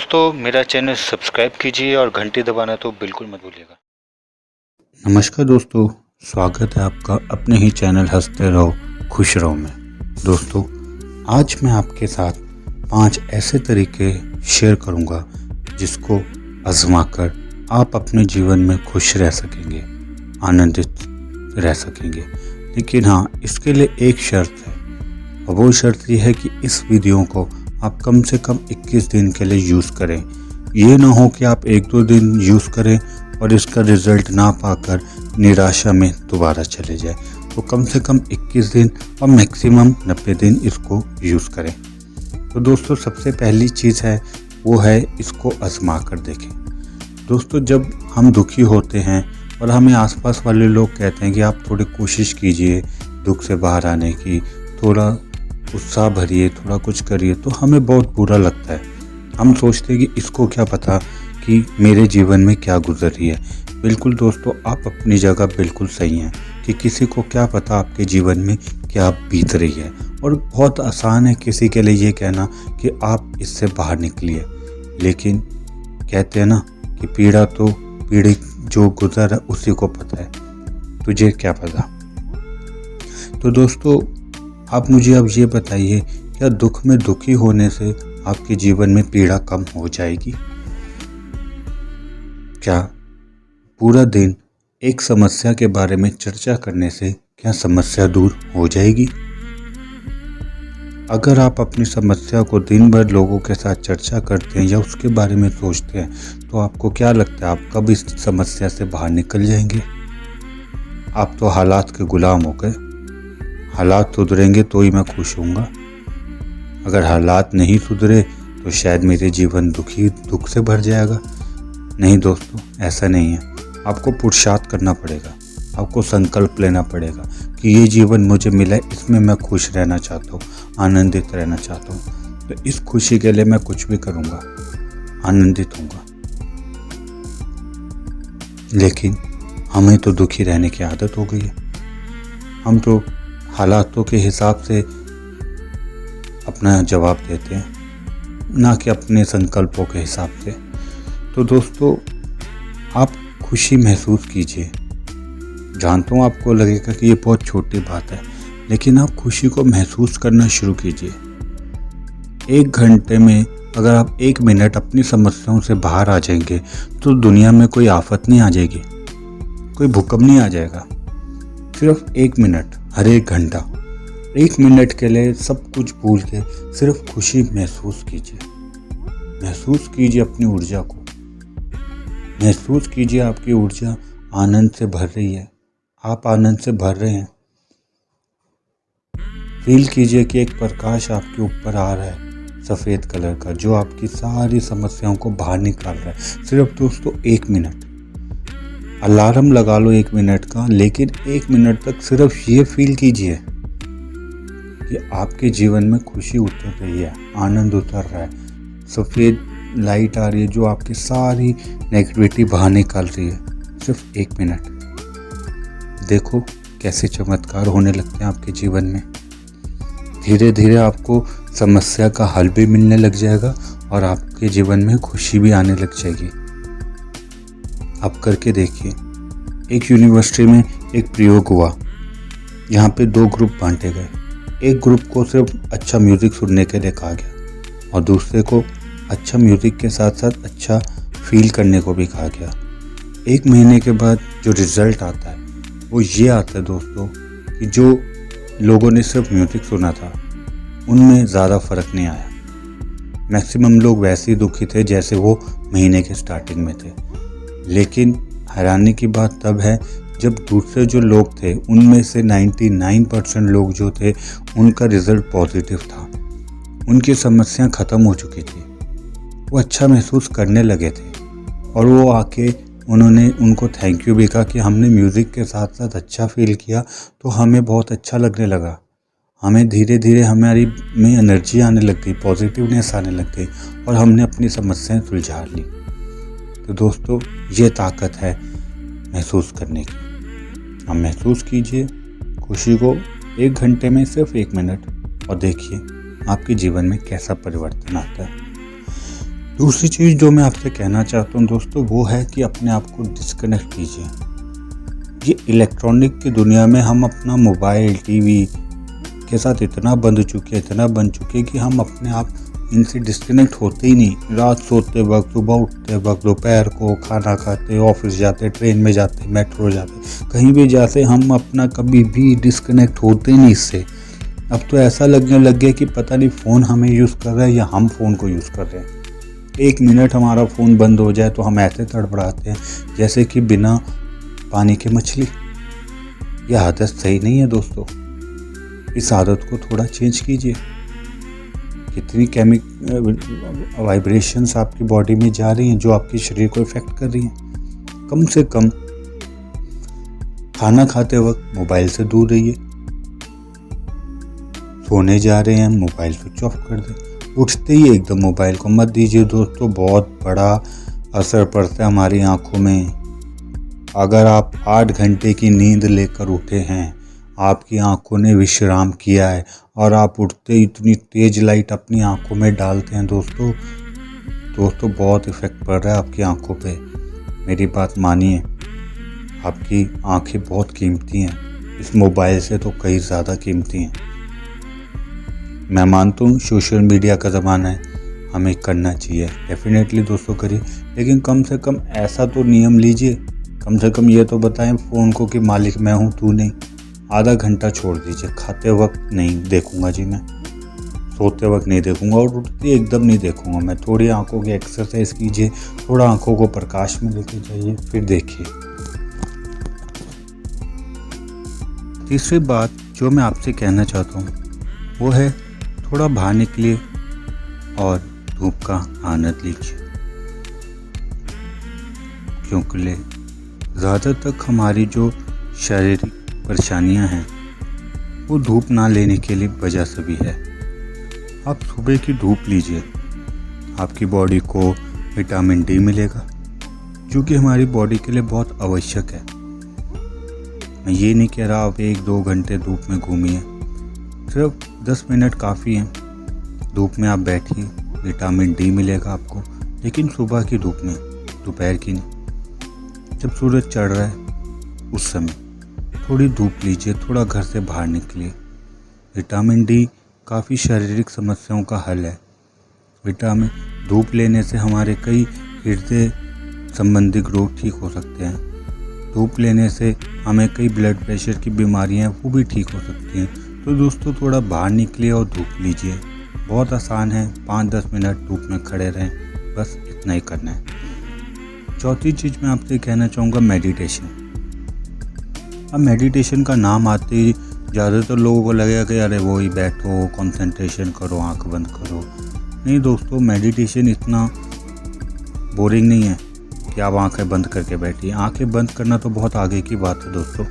दोस्तों मेरा channel subscribe कीजिए और घंटी दबाना तो बिल्कुल मत भूलिएगा। नमस्कार दोस्तों, स्वागत है आपका अपने ही चैनल हंसते रहो खुश रहो में। दोस्तों, आज मैं आपके साथ 5 ऐसे तरीके शेयर करूंगा जिसको आजमाकर आप अपने जीवन में खुश रह सकेंगे, आनंदित रह सकेंगे। लेकिन हाँ, इसके लिए एक शर्त है और वो शर्त ये है कि इस वीडियो को आप कम से कम 21 दिन के लिए यूज़ करें। ये ना हो कि आप 1-2 दिन यूज़ करें और इसका रिज़ल्ट ना पाकर निराशा में दोबारा चले जाए। तो कम से कम 21 दिन और मैक्सिमम 90 दिन इसको यूज़ करें। तो दोस्तों, सबसे पहली चीज़ है वो है इसको आजमा कर देखें। दोस्तों, जब हम दुखी होते हैं और हमें आसपास वाले लोग कहते हैं कि आप थोड़ी कोशिश कीजिए दुख से बाहर आने की, थोड़ा उत्साह भरिए, थोड़ा कुछ करिए, तो हमें बहुत बुरा लगता है। हम सोचते हैं कि इसको क्या पता कि मेरे जीवन में क्या गुजर रही है। बिल्कुल दोस्तों, आप अपनी जगह बिल्कुल सही हैं कि किसी को क्या पता आपके जीवन में क्या बीत रही है। और बहुत आसान है किसी के लिए ये कहना कि आप इससे बाहर निकलिए, लेकिन कहते हैं ना कि पीड़ित जो गुजर है उसी को पता है, तुझे क्या पता। तो दोस्तों, आप मुझे अब ये बताइए, क्या दुख में दुखी होने से आपके जीवन में पीड़ा कम हो जाएगी? क्या पूरा दिन एक समस्या के बारे में चर्चा करने से क्या समस्या दूर हो जाएगी? अगर आप अपनी समस्या को दिन भर लोगों के साथ चर्चा करते हैं या उसके बारे में सोचते हैं, तो आपको क्या लगता है आप कब इस समस्या से बाहर निकल जाएंगे? आप तो हालात के गुलाम हो गए। हालात सुधरेंगे तो ही मैं खुश होऊंगा। अगर हालात नहीं सुधरे तो शायद मेरे जीवन दुख से भर जाएगा। नहीं दोस्तों, ऐसा नहीं है। आपको पुरुषार्थ करना पड़ेगा, आपको संकल्प लेना पड़ेगा कि ये जीवन मुझे मिला है, इसमें मैं खुश रहना चाहता हूँ, आनंदित रहना चाहता हूँ। तो इस खुशी के लिए मैं कुछ भी करूँगा, आनंदित होऊंगा। लेकिन हमें तो दुखी रहने की आदत हो गई है। हम तो हालातों के हिसाब से अपना जवाब देते हैं, ना कि अपने संकल्पों के हिसाब से। तो दोस्तों, आप खुशी महसूस कीजिए। जानता हूँ आपको लगेगा कि ये बहुत छोटी बात है, लेकिन आप खुशी को महसूस करना शुरू कीजिए। 1 घंटे में अगर आप 1 मिनट अपनी समस्याओं से बाहर आ जाएंगे तो दुनिया में कोई आफत नहीं आ जाएगी, कोई भूकंप नहीं आ जाएगा। सिर्फ 1 मिनट, हर 1 घंटा, 1 मिनट के लिए सब कुछ भूल के सिर्फ खुशी महसूस कीजिए। महसूस कीजिए अपनी ऊर्जा को, महसूस कीजिए आपकी ऊर्जा आनंद से भर रही है, आप आनंद से भर रहे हैं। फील कीजिए कि एक प्रकाश आपके ऊपर आ रहा है सफ़ेद कलर का, जो आपकी सारी समस्याओं को बाहर निकाल रहा है। सिर्फ दोस्तों 1 मिनट। अलार्म लगा लो 1 मिनट का, लेकिन 1 मिनट तक सिर्फ ये फील कीजिए कि आपके जीवन में खुशी उतर रही है, आनंद उतर रहा है, सफ़ेद लाइट आ रही है जो आपकी सारी नेगेटिविटी बाहर निकाल रही है। सिर्फ 1 मिनट। देखो कैसे चमत्कार होने लगते हैं आपके जीवन में। धीरे धीरे आपको समस्या का हल भी मिलने लग जाएगा और आपके जीवन में खुशी भी आने लग जाएगी। आप करके देखिए। एक यूनिवर्सिटी में एक प्रयोग हुआ। यहाँ पे 2 ग्रुप बांटे गए। एक ग्रुप को सिर्फ अच्छा म्यूज़िक सुनने के लिए कहा गया और दूसरे को अच्छा म्यूज़िक के साथ साथ अच्छा फील करने को भी कहा गया। 1 महीने के बाद जो रिज़ल्ट आता है वो ये आता है दोस्तों कि जो लोगों ने सिर्फ म्यूज़िक सुना था उनमें ज़्यादा फ़र्क नहीं आया। मैक्सिमम लोग वैसे ही दुखी थे जैसे वो महीने के स्टार्टिंग में थे। लेकिन हैरानी की बात तब है जब दूसरे जो लोग थे उनमें से 99% लोग जो थे उनका रिज़ल्ट पॉजिटिव था। उनकी समस्या ख़त्म हो चुकी थी, वो अच्छा महसूस करने लगे थे और वो आके उन्होंने उनको थैंक यू भी कहा कि हमने म्यूज़िक के साथ साथ अच्छा फील किया तो हमें बहुत अच्छा लगने लगा। हमें धीरे धीरे हमारी में एनर्जी आने लग गई, पॉजिटिवनेस आने लग गई और हमने अपनी समस्याएं सुलझा ली। तो दोस्तों, ये ताकत है महसूस करने की। आप महसूस कीजिए खुशी को 1 घंटे में, सिर्फ 1 मिनट, और देखिए आपके जीवन में कैसा परिवर्तन आता है। दूसरी चीज़ जो मैं आपसे कहना चाहता हूँ दोस्तों, वो है कि अपने आप को डिस्कनेक्ट कीजिए। ये इलेक्ट्रॉनिक की दुनिया में हम अपना मोबाइल, टीवी के साथ इतना बंध चुके कि हम अपने आप इनसे डिस्कनेक्ट होते ही नहीं। रात सोते वक्त, सुबह उठते वक्त, दोपहर को खाना खाते, ऑफिस जाते, ट्रेन में जाते, मेट्रो जाते, कहीं भी जाते, हम अपना कभी भी डिस्कनेक्ट होते नहीं इससे। अब तो ऐसा लगने लग गया कि पता नहीं फ़ोन हमें यूज़ कर रहा है या हम फ़ोन को यूज़ कर रहे हैं। 1 मिनट हमारा फ़ोन बंद हो जाए तो हम ऐसे तड़पड़ाते हैं जैसे कि बिना पानी के मछली। यह आदत सही नहीं है दोस्तों। इस आदत को थोड़ा चेंज कीजिए। कितनी वाइब्रेशंस आपकी बॉडी में जा रही हैं जो आपके शरीर को इफ़ेक्ट कर रही हैं। कम से कम खाना खाते वक्त मोबाइल से दूर रहिए। सोने जा रहे हैं, मोबाइल स्विच ऑफ कर दें। उठते ही एकदम मोबाइल को मत दीजिए दोस्तों, बहुत बड़ा असर पड़ता है हमारी आंखों में। अगर आप 8 घंटे की नींद लेकर उठे हैं, आपकी आंखों ने विश्राम किया है और आप उठते ही इतनी तेज लाइट अपनी आंखों में डालते हैं दोस्तों, बहुत इफ़ेक्ट पड़ रहा है आपकी आंखों पे। मेरी बात मानिए, आपकी आंखें बहुत कीमती हैं, इस मोबाइल से तो कहीं ज़्यादा कीमती हैं। मैं मानता हूँ सोशल मीडिया का ज़माना है, हमें करना चाहिए, डेफिनेटली दोस्तों करिए, लेकिन कम से कम ऐसा तो नियम लीजिए, कम से कम ये तो बताएं फ़ोन को कि मालिक मैं हूँ, तू नहीं। आधा घंटा छोड़ दीजिए। खाते वक्त नहीं देखूंगा जी मैं, सोते वक्त नहीं देखूंगा और उठते एकदम नहीं देखूंगा मैं। थोड़ी आंखों की एक्सरसाइज कीजिए, थोड़ा आंखों को प्रकाश में लेके जाइए, फिर देखिए। तीसरी बात जो मैं आपसे कहना चाहता हूँ वो है थोड़ा बाहर निकलिए और धूप का आनंद लीजिए, क्योंकि ज़्यादा तक हमारी जो शारीरिक परेशानियां हैं वो धूप ना लेने के लिए वजह से भी है। आप सुबह की धूप लीजिए, आपकी बॉडी को विटामिन डी मिलेगा जो कि हमारी बॉडी के लिए बहुत आवश्यक है। मैं ये नहीं कह रहा आप 1-2 घंटे धूप में घूमिए, सिर्फ 10 मिनट काफ़ी हैं। धूप में आप बैठिए, विटामिन डी मिलेगा आपको, लेकिन सुबह की धूप में, दोपहर की नहीं। जब सूरज चढ़ रहा है उस समय थोड़ी धूप लीजिए, थोड़ा घर से बाहर निकलिए। विटामिन डी काफ़ी शारीरिक समस्याओं का हल है। विटामिन धूप लेने से हमारे कई हृदय संबंधी रोग ठीक हो सकते हैं। धूप लेने से हमें कई ब्लड प्रेशर की बीमारियां वो भी ठीक हो सकती हैं। तो दोस्तों थोड़ा बाहर निकलिए और धूप लीजिए। बहुत आसान है, 5-10 मिनट धूप में खड़े रहें, बस इतना ही करना है। चौथी चीज़ मैं आपसे कहना चाहूँगा मेडिटेशन। अब मेडिटेशन का नाम आते ही ज़्यादातर लोगों को लगेगा कि अरे वो ही बैठो, कंसंट्रेशन करो, आंख बंद करो। नहीं दोस्तों, मेडिटेशन इतना बोरिंग नहीं है कि आप आंखें बंद करके बैठिए। आंखें बंद करना तो बहुत आगे की बात है दोस्तों।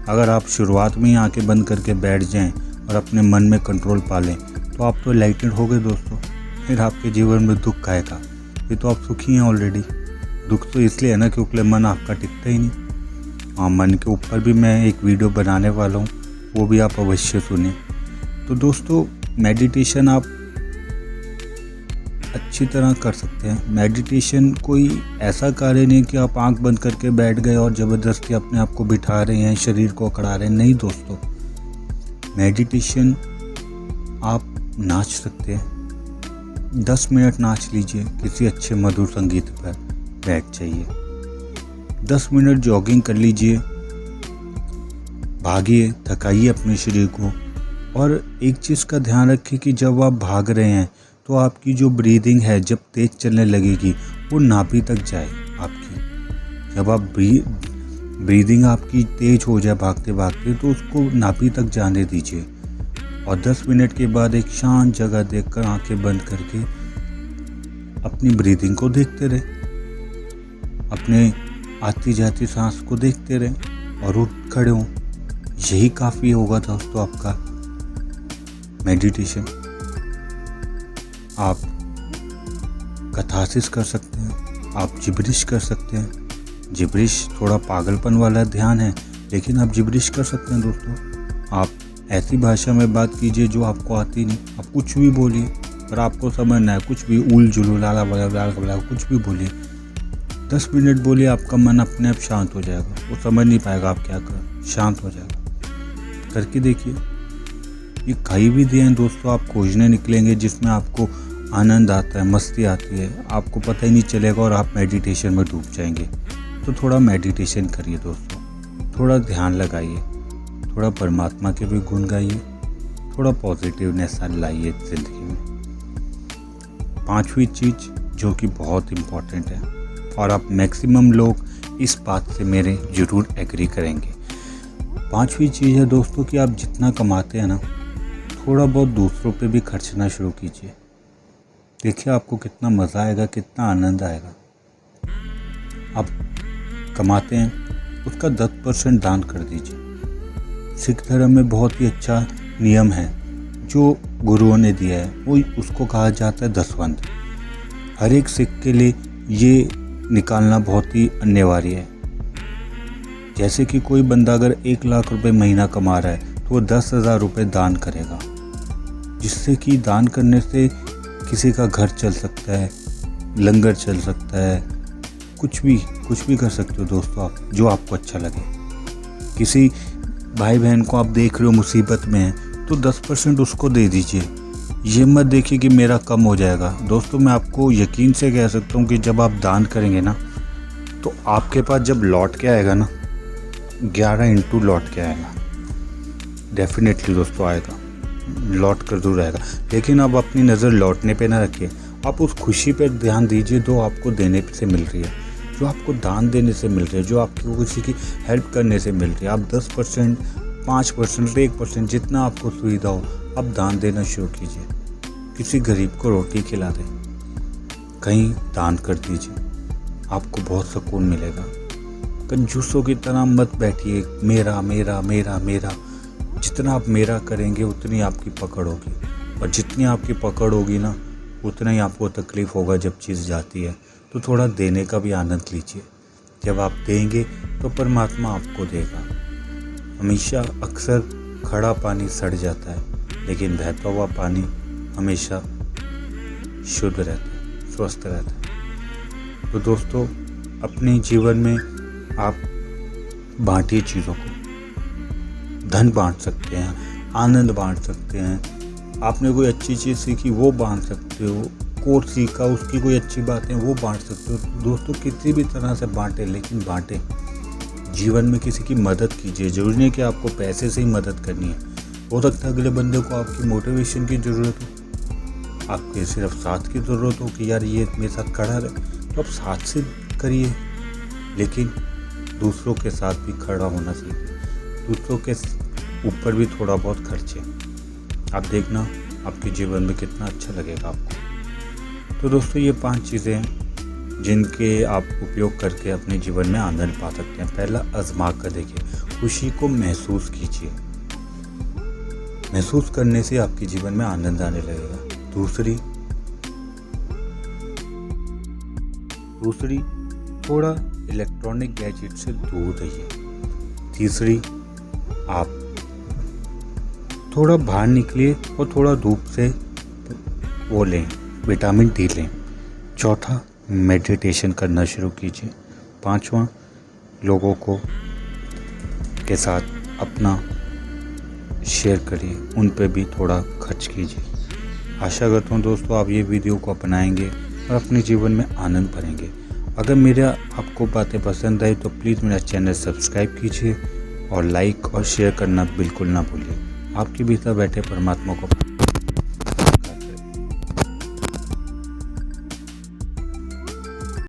अगर आप शुरुआत में ही आंखें बंद करके बैठ जाएं और अपने मन में कंट्रोल पा लें तो आप तो एनलाइटेंड हो गए दोस्तों। फिर आपके जीवन में दुख आएगा, ये तो आप सुखी हैं ऑलरेडी। दुख तो इसलिए है ना क्योंकि मन आपका टिकता ही नहीं। हाँ, मन के ऊपर भी मैं एक वीडियो बनाने वाला हूँ, वो भी आप अवश्य सुनिए। तो दोस्तों मेडिटेशन आप अच्छी तरह कर सकते हैं। मेडिटेशन कोई ऐसा कार्य नहीं कि आप आंख बंद करके बैठ गए और ज़बरदस्ती अपने आप को बिठा रहे हैं, शरीर को अकड़ा रहे हैं। नहीं दोस्तों, मेडिटेशन आप नाच सकते हैं। 10 मिनट नाच लीजिए, किसी अच्छे मधुर संगीत पर बैठ जाइए। 10 मिनट जॉगिंग कर लीजिए, भागिए, थकाइए अपने शरीर को। और एक चीज़ का ध्यान रखिए कि जब आप भाग रहे हैं तो आपकी जो ब्रीदिंग है जब तेज चलने लगेगी वो नाभि तक जाए आपकी। जब आप ब्रीदिंग आपकी तेज हो जाए भागते भागते तो उसको नाभि तक जाने दीजिए। और 10 मिनट के बाद एक शांत जगह देखकर आंखें बंद करके अपनी ब्रीदिंग को देखते रहे, अपने आती जाती सांस को देखते रहे और उठ खड़े हों। यही काफ़ी होगा दोस्तों आपका मेडिटेशन। आप कथासिस कर सकते हैं, आप जिब्रिश कर सकते हैं। जिब्रिश थोड़ा पागलपन वाला ध्यान है, लेकिन आप जिब्रिश कर सकते हैं दोस्तों। आप ऐसी भाषा में बात कीजिए जो आपको आती नहीं, आप कुछ भी बोलिए, अगर आपको समझना है कुछ भी उल जुलू लाला बला कुछ भी बोलिए, 10 मिनट बोलिए, आपका मन अपने आप शांत हो जाएगा। वो समझ नहीं पाएगा आप क्या कर, शांत हो जाएगा। करके देखिए। ये कहीं भी दिए हैं दोस्तों, आप खोजने निकलेंगे जिसमें आपको आनंद आता है, मस्ती आती है, आपको पता ही नहीं चलेगा और आप मेडिटेशन में डूब जाएंगे। तो थोड़ा मेडिटेशन करिए दोस्तों, थोड़ा ध्यान लगाइए, थोड़ा परमात्मा के भी गुण गाइए, थोड़ा पॉजिटिवनेस लाइए ज़िंदगी में। 5वीं चीज़ जो कि बहुत इम्पॉर्टेंट है और आप मैक्सिमम लोग इस बात से मेरे ज़रूर एग्री करेंगे। 5वीं चीज़ है दोस्तों कि आप जितना कमाते हैं ना, थोड़ा बहुत दूसरों पे भी खर्चना शुरू कीजिए। देखिए आपको कितना मज़ा आएगा, कितना आनंद आएगा। आप कमाते हैं उसका 10% दान कर दीजिए। सिख धर्म में बहुत ही अच्छा नियम है जो गुरुओं ने दिया है, वो उसको कहा जाता है दसवंध। हर एक सिख के लिए ये निकालना बहुत ही अनिवार्य है। जैसे कि कोई बंदा अगर 1 लाख रुपए महीना कमा रहा है तो वो 10,000 रुपये दान करेगा, जिससे कि दान करने से किसी का घर चल सकता है, लंगर चल सकता है, कुछ भी कर सकते हो दोस्तों आप, जो आपको अच्छा लगे। किसी भाई बहन को आप देख रहे हो मुसीबत में है तो 10% उसको दे दीजिए। ये मत देखिए कि मेरा कम हो जाएगा। दोस्तों मैं आपको यकीन से कह सकता हूँ कि जब आप दान करेंगे ना, तो आपके पास जब लौट के आएगा ना, 11 इंटू लौट के आएगा। डेफिनेटली दोस्तों आएगा, लौट कर दूर आएगा। लेकिन आप अपनी नज़र लौटने पे ना रखिए, आप उस खुशी पर ध्यान दीजिए जो आपको देने से मिल रही है, जो आपको दान देने से मिल रही है, जो आपको किसी की हेल्प करने से मिल रही है। आप 10%, 5%, 1% जितना आपको सुविधा हो, आप दान देना शुरू कीजिए। किसी गरीब को रोटी खिला दें, कहीं दान कर दीजिए, आपको बहुत सुकून मिलेगा। कंजूसों की तरह मत बैठिए, मेरा मेरा मेरा मेरा। जितना आप मेरा करेंगे उतनी आपकी पकड़ होगी, और जितनी आपकी पकड़ होगी ना, उतना ही आपको तकलीफ़ होगा जब चीज़ जाती है। तो थोड़ा देने का भी आनंद लीजिए। जब आप देंगे तो परमात्मा आपको देगा। हमेशा अक्सर खड़ा पानी सड़ जाता है, लेकिन बहता हुआ पानी हमेशा शुद्ध रहता है, स्वस्थ रहता है। तो दोस्तों अपने जीवन में आप बांटिए चीज़ों को। धन बांट सकते हैं, आनंद बांट सकते हैं, आपने कोई अच्छी चीज़ सीखी वो बांट सकते हो, कोर्स सीखा उसकी कोई अच्छी बातें वो बांट सकते हो। दोस्तों किसी भी तरह से बांटें, लेकिन बांटें। जीवन में किसी की मदद कीजिए। जरूरी नहीं कि आपको पैसे से ही मदद करनी है, हो सकता है अगले बंदे को आपकी मोटिवेशन की ज़रूरत हो, आपके सिर्फ साथ की ज़रूरत हो कि यार ये मेरे साथ खड़ा रहे, तो आप साथ से करिए। लेकिन दूसरों के साथ भी खड़ा होना सीखिए, दूसरों के ऊपर भी थोड़ा बहुत खर्चे। आप देखना आपके जीवन में कितना अच्छा लगेगा आपको। तो दोस्तों ये 5 चीज़ें हैं जिनके आप उपयोग करके अपने जीवन में आनंद पा सकते हैं। पहला, आजमा कर देखिए, खुशी को महसूस कीजिए। महसूस करने से आपके जीवन में आनंद आने लगेगा। दूसरी, थोड़ा इलेक्ट्रॉनिक गैजेट से दूर रहिए। तीसरी, आप थोड़ा बाहर निकलिए और थोड़ा धूप से वो लें, विटामिन डी लें। चौथा, मेडिटेशन करना शुरू कीजिए। 5वां, लोगों को के साथ अपना शेयर करिए, उन पे भी थोड़ा खर्च कीजिए। आशा करता हूँ दोस्तों आप ये वीडियो को अपनाएंगे और अपने जीवन में आनंद भरेंगे। अगर मेरा आपको बातें पसंद आई तो प्लीज़ मेरा चैनल सब्सक्राइब कीजिए और लाइक और शेयर करना बिल्कुल ना भूलिए। आपके भीतर बैठे परमात्मा को